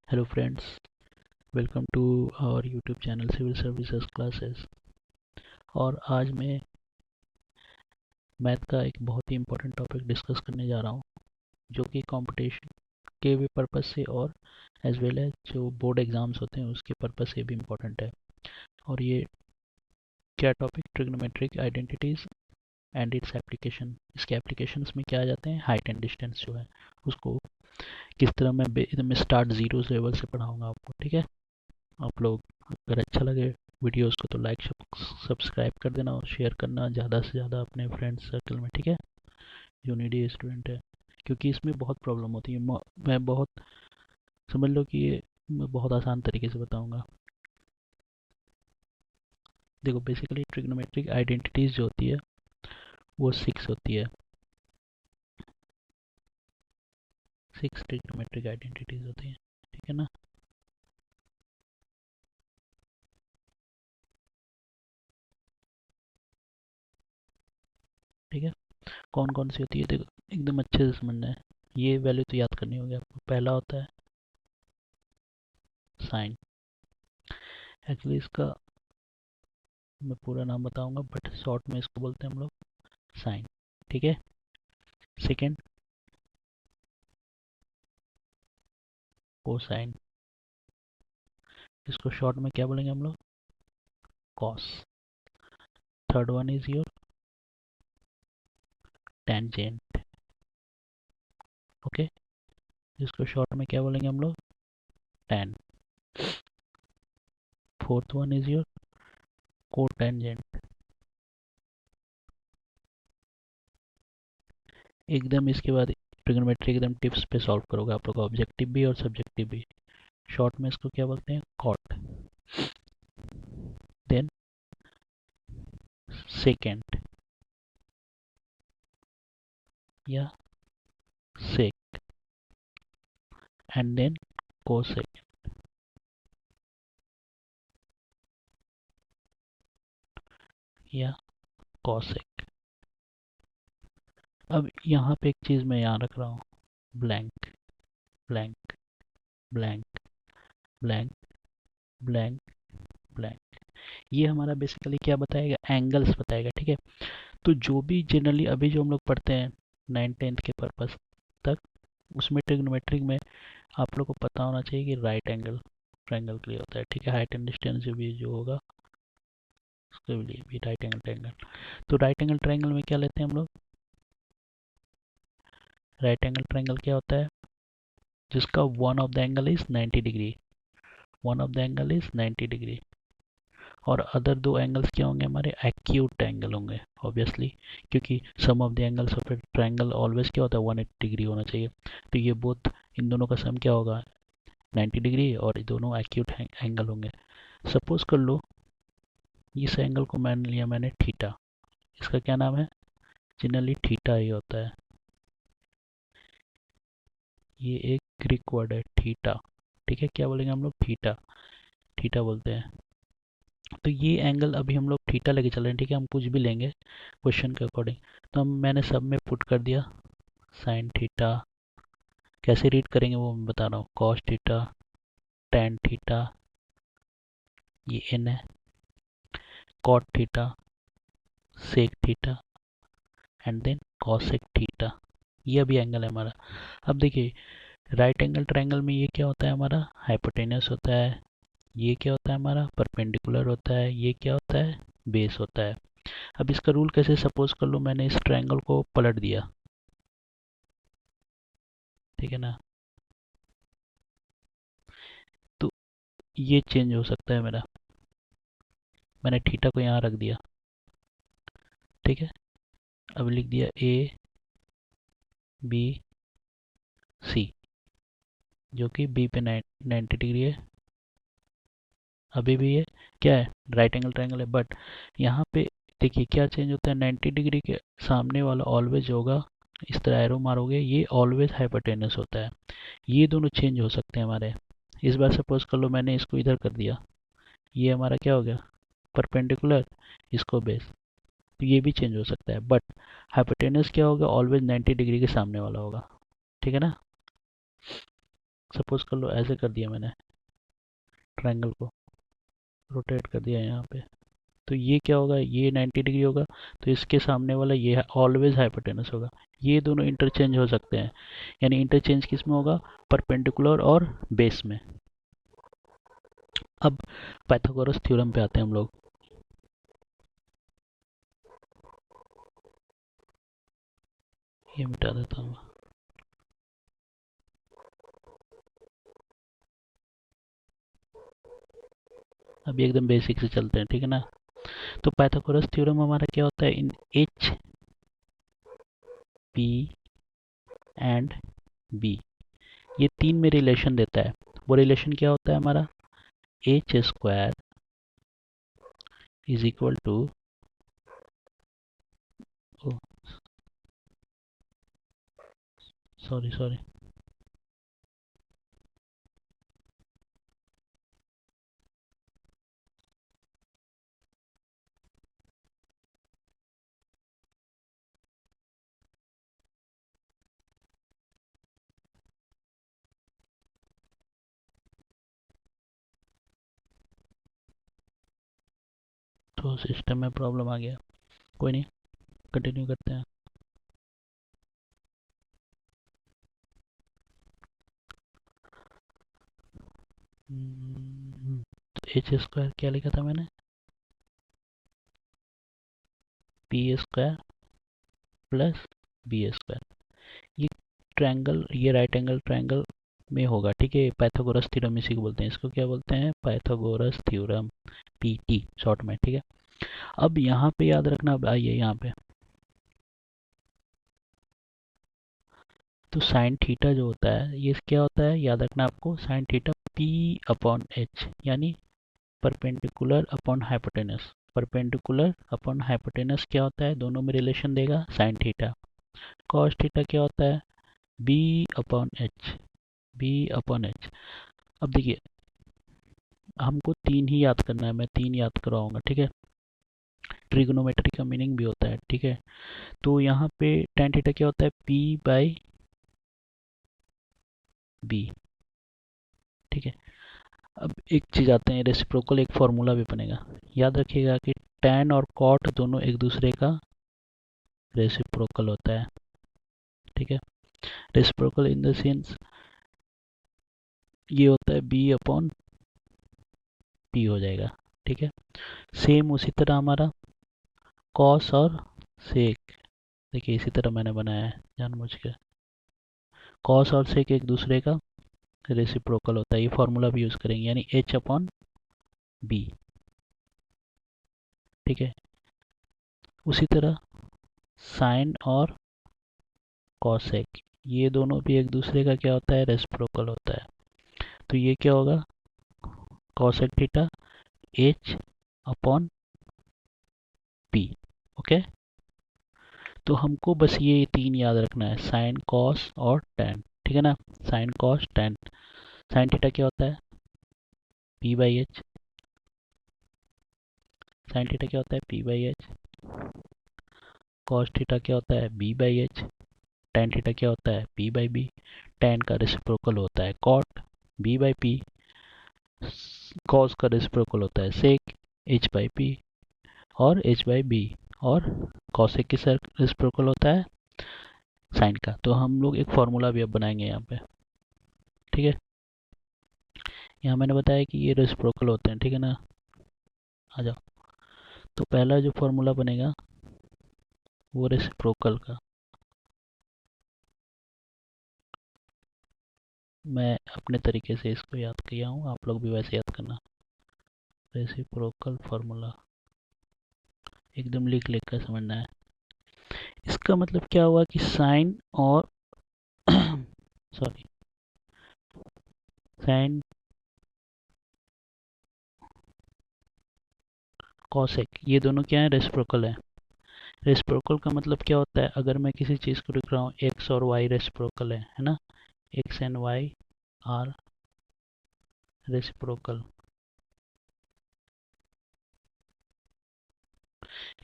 Hello friends, welcome to our YouTube channel civil services classes. और आज मैं math का एक बहुत ही इम्पोर्टेंट टॉपिक डिस्कस करने जा रहा हूँ, जो कि कंपटीशन के भी पर्पस से और एज वेल एज जो बोर्ड एग्ज़ाम्स होते हैं उसके पर्पस से भी इम्पोर्टेंट है। और ये क्या topic, trigonometric identities and its application. इसके एप्लीकेशंस में क्या आ जाते हैं, हाइट एंड डिस्टेंस जो है उसको किस तरह मैं स्टार्ट जीरो लेवल से पढ़ाऊँगा आपको। ठीक है, आप लोग अगर अच्छा लगे वीडियोस को तो लाइक सब्सक्राइब कर देना और शेयर करना ज़्यादा से ज़्यादा अपने फ्रेंड्स सर्कल में। ठीक है, जो नीडी स्टूडेंट है, क्योंकि इसमें बहुत प्रॉब्लम होती है। मैं बहुत समझ लो कि ये मैं बहुत आसान तरीके से बताऊंगा। देखो, बेसिकली ट्रिग्नोमेट्रिक आइडेंटिटीज़ जो होती है वो 6 होती है। 6 ट्रिग्नोमेट्रिक आइडेंटिटीज़ होती हैं। ठीक है ना। ठीक है, कौन कौन सी होती है देखो, एकदम अच्छे से समझना है। ये वैल्यू तो याद करनी होगी आपको। पहला होता है साइन। एक्चुअली इसका मैं पूरा नाम बताऊंगा, बट शॉर्ट में इसको बोलते हैं हम लोग साइन। ठीक है। Second, cosine. इसको शॉर्ट में क्या बोलेंगे हम लोग, cos. Third one is your tangent. Okay, इसको शॉर्ट में क्या बोलेंगे हम लोग, ten. Fourth one is your cotangent. एकदम इसके बाद ट्रिग्नोमेट्री एकदम टिप्स पे सॉल्व करोगे आप लोग, ऑब्जेक्टिव भी और सब्जेक्टिव भी। शॉर्ट में इसको क्या बोलते हैं, कॉट। देन सेकेंड या सेक, एंड देन कोसेक या कॉसेक। अब यहाँ पे एक चीज़ मैं यहाँ रख रहा हूँ, blank blank blank blank blank blank. ये हमारा बेसिकली क्या बताएगा, एंगल्स बताएगा। ठीक है, तो जो भी जनरली अभी जो हम लोग पढ़ते हैं 9th-10th के पर्पस तक, उसमें ट्रिग्नोमेट्रिक में आप लोग को पता होना चाहिए कि राइट एंगल ट्रायंगल के लिए होता है। ठीक है, हाइट एंड डिस्टेंस जो भी जो होगा उसके लिए भी राइट एंगल ट्रायंगल। तो राइट एंगल ट्रायंगल में क्या लेते हैं हम लोग, राइट एंगल ट्रायंगल क्या होता है, जिसका one of the angle is 90 degree. One of the angle is 90 degree. और अदर दो एंगल्स क्या होंगे, हमारे एक्यूट एंगल होंगे ऑब्वियसली, क्योंकि sum of the angles of a triangle always क्या होता है, 180 डिग्री होना चाहिए। तो ये बोथ, इन दोनों का सम क्या होगा, 90 डिग्री, और ये दोनों एक्यूट एंगल होंगे। सपोज कर लो इस एंगल को मान लिया मैंने थीटा। इसका क्या नाम है, जनरली थीटा ही होता है। ये एक ग्रीक वर्ड है थीटा। ठीक है, क्या बोलेंगे हम लोग, थीटा। थीटा बोलते हैं। तो ये एंगल अभी हम लोग थीटा लेके चल रहे हैं। ठीक है, हम कुछ भी लेंगे क्वेश्चन के अकॉर्डिंग। तो हम मैंने सब में पुट कर दिया साइन थीटा। कैसे रीड करेंगे वो मैं बता रहा हूँ, कॉस थीटा, टेन थीटा, ये एन है, cot theta, sec theta, and then cosec theta. ये अभी एंगल है हमारा। अब देखिए, राइट एंगल ट्रायंगल में ये क्या होता है हमारा, हाइपोटेनस होता है। ये क्या होता है हमारा, परपेंडिकुलर होता है। ये क्या होता है, बेस होता है। अब इसका रूल कैसे, सपोज कर लो मैंने इस ट्रायंगल को पलट दिया। ठीक है ना, तो ये चेंज हो सकता है मेरा। मैंने थीटा को यहाँ रख दिया। ठीक है, अब लिख दिया ए बी सी, जो कि बी पे 90 डिग्री है। अभी भी ये क्या है, राइट एंगल ट्रायंगल है, बट यहाँ पे देखिए क्या चेंज होता है, 90 डिग्री के सामने वाला ऑलवेज होगा, इस तरह एरो मारोगे, ये ऑलवेज हाइपोटेनस होता है। ये दोनों चेंज हो सकते हैं हमारे। इस बार सपोज कर लो मैंने इसको इधर कर दिया, ये हमारा क्या हो गया, परपेंडिकुलर, इसको बेस। तो ये भी चेंज हो सकता है, बट हाइपोटेनस क्या होगा, ऑलवेज 90 डिग्री के सामने वाला होगा। ठीक है ना। सपोज कर लो ऐसे कर दिया मैंने, ट्रायंगल को रोटेट कर दिया यहाँ पे, तो ये क्या होगा, ये 90 डिग्री होगा, तो इसके सामने वाला ये ऑलवेज हाइपोटेनस होगा। ये दोनों इंटरचेंज हो सकते हैं, यानी इंटरचेंज किस में होगा, परपेंडिकुलर और बेस में। अब पाइथागोरस थ्योरम पे आते हैं हम लोग। ये मिटा देता हूँ। अभी एकदम बेसिक से चलते हैं, ठीक है ना। तो पाइथागोरस थ्योरम हमारा क्या होता है, इन एच पी एंड बी, ये तीन में रिलेशन देता है। वो रिलेशन क्या होता है हमारा, H square is equal to, sorry sorry, तो सिस्टम में प्रॉब्लम आ गया, कोई नहीं, कंटिन्यू करते हैं। तो एच स्क्वायर क्या लिखा था मैंने, P square plus B square. ये ट्रायंगल, ये राइट एंगल ट्रायंगल में होगा, ठीक है। पाइथागोरस थ्योरम इसी को बोलते हैं, इसको क्या बोलते हैं, पाइथागोरस थ्योरम, पीटी शॉर्ट में, ठीक है। अब यहाँ पे याद रखना, अब आइए यहाँ पे, तो साइन थीटा जो होता है ये क्या होता है, याद रखना आपको, sine theta P upon H, यानी perpendicular upon hypotenuse. Perpendicular upon hypotenuse क्या होता है, दोनों में रिलेशन देगा साइन थीटा। कॉस थीटा क्या होता है, B upon H, B upon H. अब देखिए, हमको तीन ही याद करना है, मैं तीन याद करवाऊंगा, ठीक है। ट्रिग्नोमेट्री का मीनिंग भी होता है, ठीक है। तो यहाँ पे tan थीटा क्या होता है, पी बाई बी, ठीक है। अब एक चीज़ आते हैं, रेसिप्रोकल एक फॉर्मूला भी बनेगा, याद रखिएगा कि tan और cot दोनों एक दूसरे का रेसिप्रोकल होता है, ठीक है। रेसिप्रोकल इन द सेंस ये होता है बी अपॉन पी हो जाएगा, ठीक है। सेम उसी तरह हमारा कॉस और सेक, देखिए इसी तरह मैंने बनाया है जानबूझ के, कॉस और सेक एक दूसरे का रेसिप्रोकल होता है, ये फॉर्मूला भी यूज़ करेंगे, यानी एच अपॉन बी, ठीक है। उसी तरह साइन और कॉसेक, ये दोनों भी एक दूसरे का क्या होता है, रेसिप्रोकल होता है। तो ये क्या होगा, cosec theta H upon P, okay. तो हमको बस ये तीन याद रखना है, साइन कॉस और टैन, ठीक है ना। Sine cos tan, sine theta क्या होता है, P by H, sine theta क्या होता है, P by H. Cos theta क्या होता है, B by H. Tan theta क्या होता है, पी बाई बी। टैन का रेसिप्रोकल होता है cot, B by P. Cos का रेसिप्रोकल होता है सेक, एच बाई पी और एच बाई बी। और कॉसेक की रेसिप्रोकल होता है साइन का। तो हम लोग एक फॉर्मूला भी अब बनाएंगे यहाँ पे, ठीक है। यहाँ मैंने बताया कि ये रेसिप्रोकल होते हैं, ठीक है ना। आ जाओ, तो पहला जो फॉर्मूला बनेगा वो रेसिप्रोकल का, मैं अपने तरीके से इसको याद किया हूँ, आप लोग भी वैसे याद करना। रेसिप्रोकल फार्मूला एकदम लिख लिख कर समझना है। इसका मतलब क्या हुआ कि साइन और सॉरी, साइन कॉसेक ये दोनों क्या है, रेसिप्रोकल है। रेसिप्रोकल का मतलब क्या होता है, अगर मैं किसी चीज़ को लिख रहा हूँ एक्स और वाई रेसिप्रोकल है ना, X and Y are reciprocal,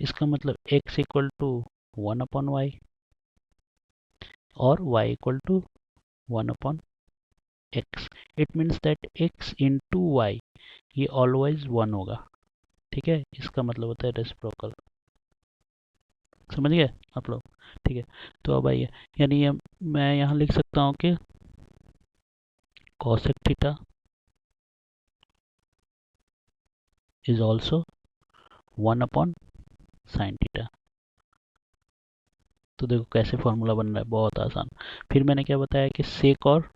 इसका मतलब x इक्वल टू 1/y और y equal to 1/x, x, it means that x into Y ये ऑलवेज 1 होगा। ठीक है, इसका मतलब होता है रेसिप्रोकल। समझ गए आप लोग? ठीक है, तो अब आइए, यानी ये मैं यहाँ लिख सकता हूँ कि cosec theta is also 1 upon sine theta. तो देखो कैसे फॉर्मूला बन रहा है, बहुत आसान। फिर मैंने क्या बताया कि सेक और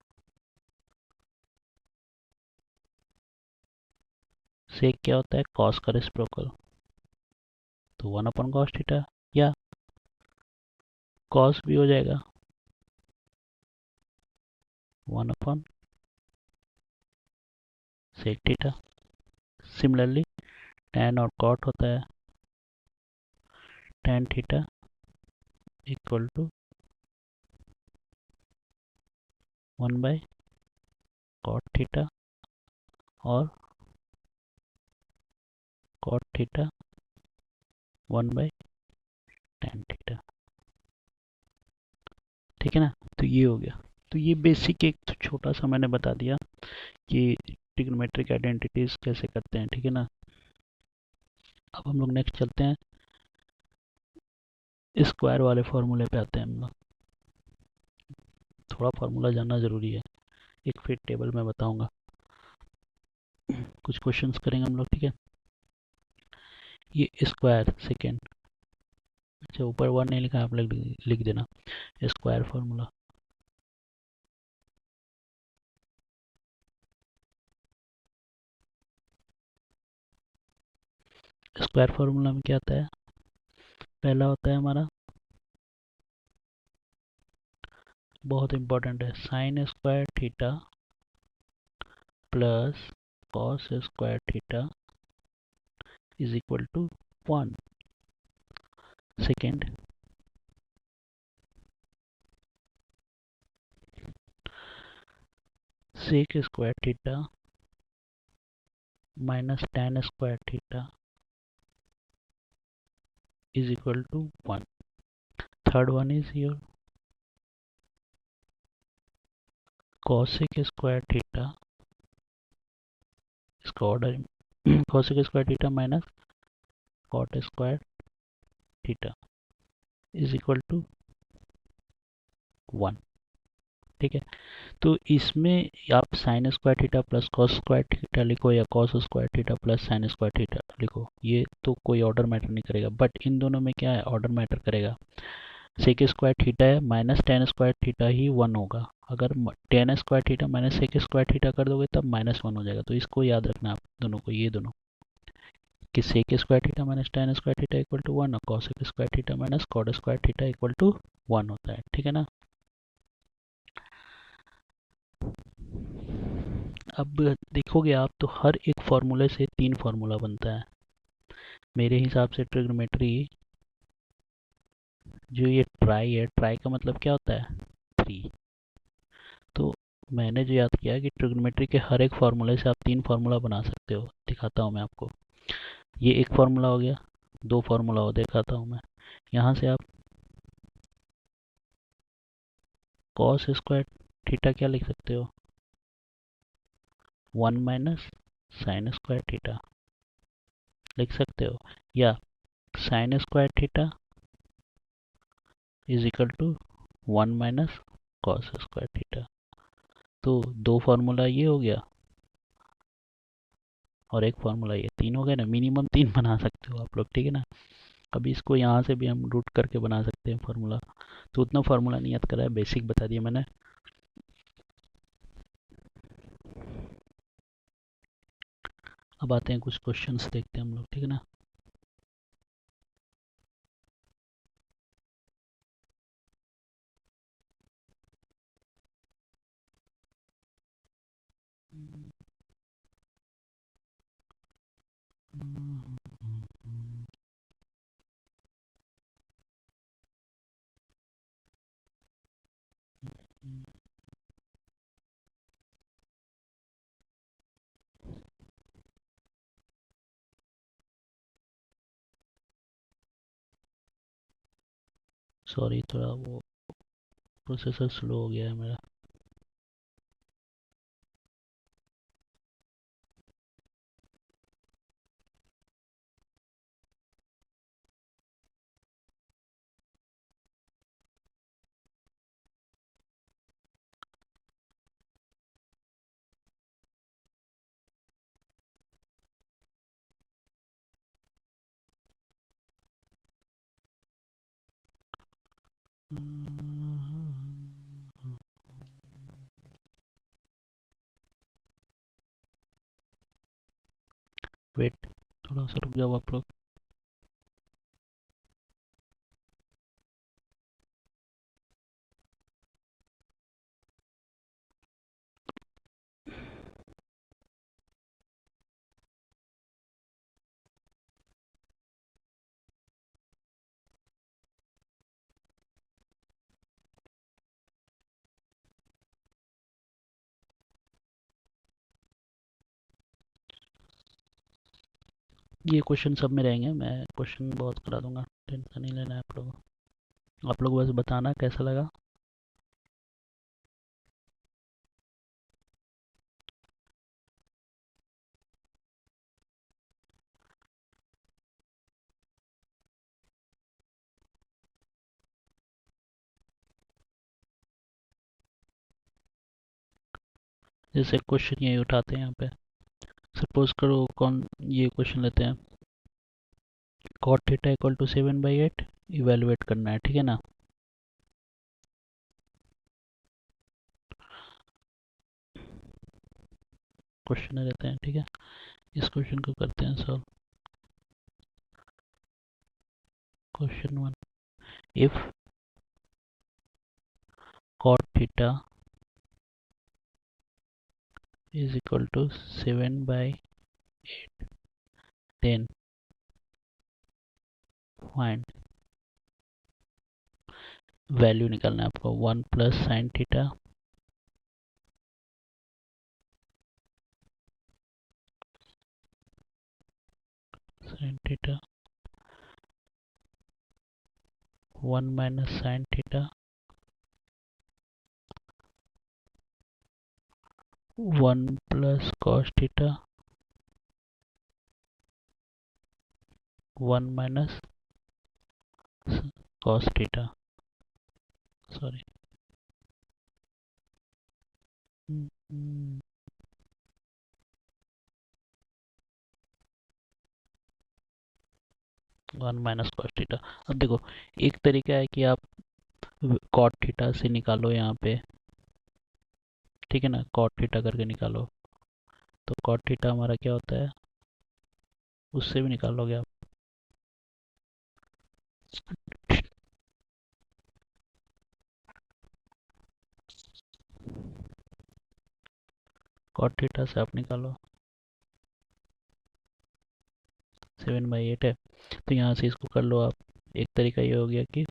सेक क्या होता है, कॉस का रेसिप्रोकल, तो 1 अपॉन कॉस थीटा, या कॉस भी हो जाएगा 1 upon sec theta. Similarly tan और कॉट होता है tan theta equal to 1 by cot theta और cot theta 1 by tan theta. ठीक है ना, तो ये हो गया। तो ये बेसिक एक तो छोटा सा मैंने बता दिया कि ट्रिग्नोमेट्रिक आइडेंटिटीज कैसे करते हैं। ठीक है ना, अब हम लोग नेक्स्ट चलते हैं, स्क्वायर वाले फॉर्मूले पे आते हैं हम लोग। थोड़ा फार्मूला जानना ज़रूरी है, एक फिर टेबल में बताऊंगा। कुछ क्वेश्चंस करेंगे हम लोग। ठीक है, ये स्क्वायर सेकेंड, अच्छा ऊपर 1 नहीं लिखा, आप लोग लिख देना स्क्वायर फार्मूला। स्क्वायर फार्मूला में क्या आता है, पहला होता है हमारा, बहुत इंपॉर्टेंट है, sine square theta plus cos square theta is equal to 1। Second, sec square theta minus tan square theta is equal to 1. Third one is your cosec square theta, इसका order cosec square theta minus cot square theta is equal to 1। ठीक है, तो इसमें आप sign square theta plus cos square theta लिखो या cos square theta plus sign square theta लिखो, ये तो कोई ऑर्डर मैटर नहीं करेगा, बट इन दोनों में क्या है, ऑर्डर मैटर करेगा। सेक स्क्वायर थीटा है माइनस टेन स्क्वायर थीटा ही 1 होगा, अगर tan square theta minus sec square theta कर दोगे तब -1 हो जाएगा। तो इसको याद रखना आप दोनों को, ये दोनों, कि sec square theta minus tan square theta equal to 1 और cosec square theta minus cot square theta equal to 1 होता है। ठीक है ना, अब देखोगे आप तो हर एक फॉर्मूले से 3 फार्मूला बनता है मेरे हिसाब से। ट्रिग्नोमेट्री जो ये ट्राई है, ट्राई का मतलब क्या होता है, 3। तो मैंने जो याद किया कि ट्रिग्नोमेट्री के हर एक फार्मूले से आप 3 फार्मूला बना सकते हो। दिखाता हूँ मैं आपको, ये एक फार्मूला हो गया, 2 फार्मूला हो, दिखाता हूँ मैं। यहाँ से आप कॉस स्क्वायर थीटा क्या लिख सकते हो, 1 माइनस साइन स्क्वायर थीटा लिख सकते हो, या sine square theta is equal to 1 minus cos square theta. तो 2 फार्मूला ये हो गया और एक फार्मूला ये, 3 हो गए ना, मिनिमम 3 बना सकते हो आप लोग। ठीक है ना, अभी इसको यहाँ से भी हम रूट करके बना सकते हैं फार्मूला, तो उतना फार्मूला नहीं याद करा है, बेसिक बता दिया मैंने। अब आते हैं कुछ क्वेश्चंस देखते हैं हम लोग। ठीक है ना, सॉरी थोड़ा वो प्रोसेसर स्लो हो गया है मेरा। वेट, थोड़ा सा रुक जाओ आप लोग। ये क्वेश्चन सब में रहेंगे, मैं क्वेश्चन बहुत करा दूंगा, टेंशन नहीं लेना है आप लोगों। आप लोग बस बताना कैसा लगा। जैसे क्वेश्चन यही उठाते हैं यहाँ पे, सपोज करो कौन ये क्वेश्चन लेते हैं, cot theta equal to 7/8 evaluate करना है, ठीक है ना। क्वेश्चन रहते हैं, ठीक है। इस क्वेश्चन को करते हैं solve. Question 1, if cot theta is equal to 7/8, then find, value निकालना है आपको, 1 plus sine theta sine theta 1 minus sine theta 1 plus cos theta 1 minus cos theta, sorry 1 minus cos theta. अब देखो, एक तरीका है कि आप कॉट थीटा से निकालो यहाँ पे, ठीक है ना, कॉट थीटा करके निकालो। तो कॉट थीटा हमारा क्या होता है, उससे भी निकाल लोगे आप। कॉट थीटा से आप निकालो, 7/8 है, तो यहाँ से इसको कर लो आप। एक तरीका ये हो गया कि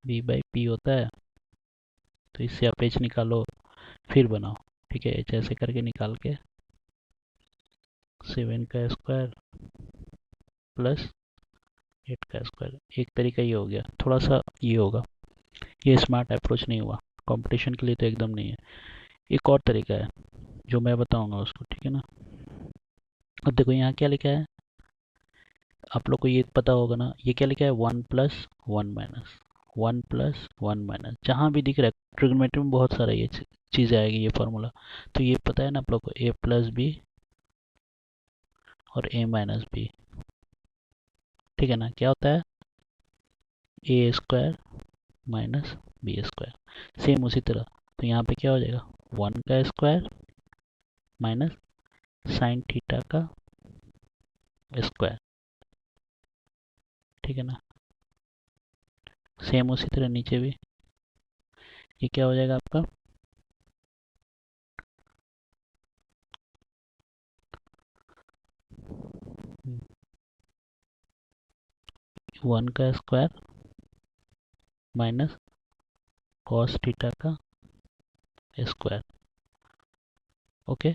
b/p होता है, तो इससे आप h निकालो फिर बनाओ, ठीक है। h ऐसे करके निकाल के 7 का स्क्वायर प्लस 8 का स्क्वायर, एक तरीका ये हो गया। थोड़ा सा ये होगा, ये स्मार्ट अप्रोच नहीं हुआ, कंपटीशन के लिए तो एकदम नहीं है। एक और तरीका है जो मैं बताऊंगा उसको, ठीक है ना। अब देखो यहाँ क्या लिखा है, आप लोग को ये पता होगा ना, ये क्या लिखा है, 1 प्लस 1 माइनस 1 प्लस 1 माइनस, जहाँ भी दिख रहा है ट्रिग्नोमेट्री में बहुत सारा ये चीज़ आएगी, ये फार्मूला। तो ये पता है ना आप लोग को, a प्लस बी और a माइनस बी, ठीक है ना। क्या होता है, A square minus B square, same उसी तरह। तो यहाँ पे क्या हो जाएगा, 1 का स्क्वायर माइनस साइन थीटा का स्क्वायर, ठीक है ना। सेम उसी तरह नीचे भी, ये क्या हो जाएगा आपका, 1 का स्क्वायर माइनस कॉस थीटा का स्क्वायर, ओके।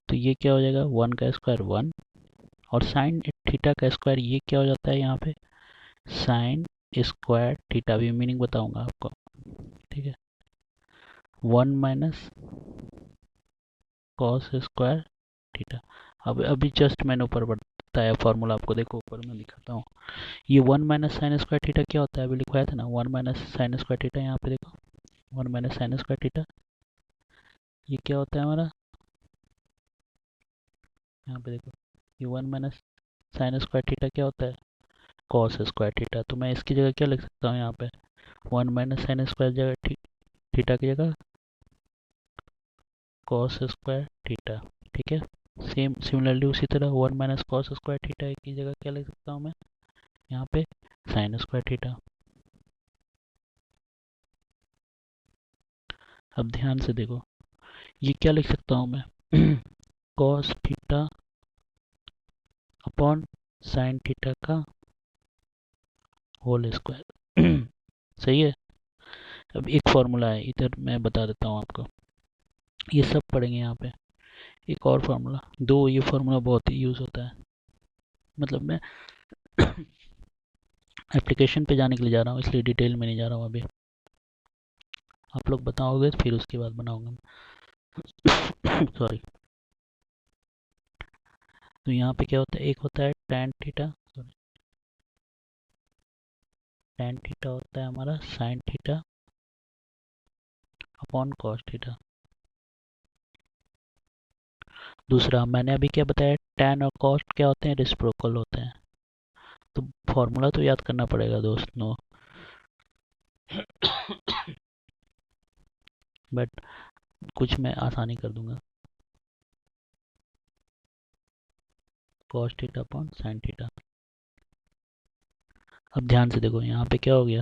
तो ये क्या हो जाएगा, 1 का स्क्वायर 1, और साइन थीटा का स्क्वायर ये क्या हो जाता है यहाँ पे, साइन स्क्वायर थीटा, भी मीनिंग बताऊंगा आपको, ठीक है। 1 माइनस कॉस स्क्वायर थीटा। अब अभी जस्ट मैंने ऊपर बताया फॉर्मूला आपको, देखो ऊपर मैं दिखाता हूँ। ये 1 माइनस साइन स्क्वायर थीटा क्या होता है, अभी लिखवाया था ना, 1 माइनस साइन स्क्वायर थीटा, यहाँ पे देखो 1 माइनस साइन स्क्वायर थीटा, ये क्या होता है हमारा, यहाँ पे देखो, ये 1 माइनस साइन स्क्वायर थीटा क्या होता है, कॉस स्क्वायर थीटा। तो मैं इसकी जगह क्या लिख सकता हूँ यहाँ पे, 1 माइनस साइन स्क्वायर जगह थीटा की जगह कॉस स्क्वायर थीटा। ठीक है, सिमिलरली उसी तरह 1 माइनस कॉस स्क्वायर थीटा की जगह क्या लिख सकता हूँ मैं यहाँ पे, साइन स्क्वायर थीटा। अब ध्यान से देखो, ये क्या लिख सकता हूँ मैं cos theta upon sine theta का होल स्क्वायर। सही है। अब एक फॉर्मूला है इधर, मैं बता देता हूँ आपको, ये सब पढ़ेंगे यहाँ पे। एक और फार्मूला, दो ये फार्मूला बहुत ही यूज़ होता है, मतलब मैं एप्लीकेशन पे जाने के लिए जा रहा हूँ, इसलिए डिटेल में नहीं जा रहा हूँ अभी। आप लोग बताओगे फिर उसके बाद बनाऊंगा मैं। सॉरी। तो यहाँ पे क्या होता है, एक होता है tan theta, sorry tan theta होता है हमारा sin theta upon cos theta. दूसरा मैंने अभी क्या बताया, tan और cos क्या होते हैं, रेसिप्रोकल होते हैं। तो फॉर्मूला तो याद करना पड़ेगा दोस्तों, बट कुछ मैं आसानी कर दूंगा। cos theta upon sin theta. अब ध्यान से देखो, यहाँ पे क्या हो गया,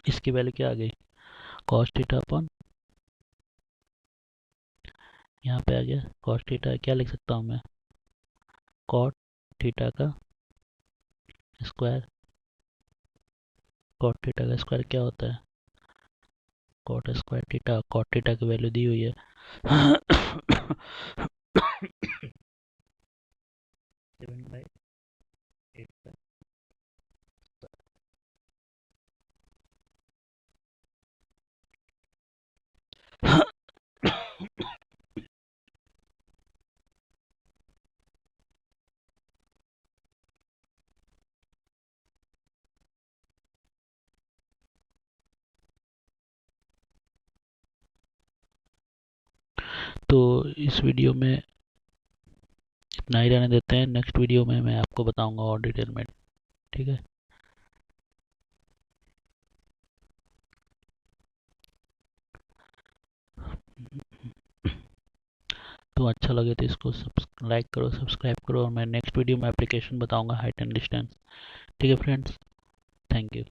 इसकी वैल्यू क्या आ गई, cos थीटा अपॉन, यहाँ पे आ गया cos थीटा, क्या लिख सकता हूँ मैं, cot थीटा का स्क्वायर। cot थीटा का स्क्वायर क्या होता है, cot square theta. cot theta की वैल्यू दी हुई है 7/8। तो इस वीडियो में इतना ही रहने देते हैं, नेक्स्ट वीडियो में मैं आपको बताऊंगा और डिटेल में। ठीक है, तो अच्छा लगे तो इसको लाइक करो, सब्सक्राइब करो, और मैं नेक्स्ट वीडियो में एप्लीकेशन बताऊंगा, हाइट एंड डिस्टेंस। ठीक है फ्रेंड्स, थैंक यू।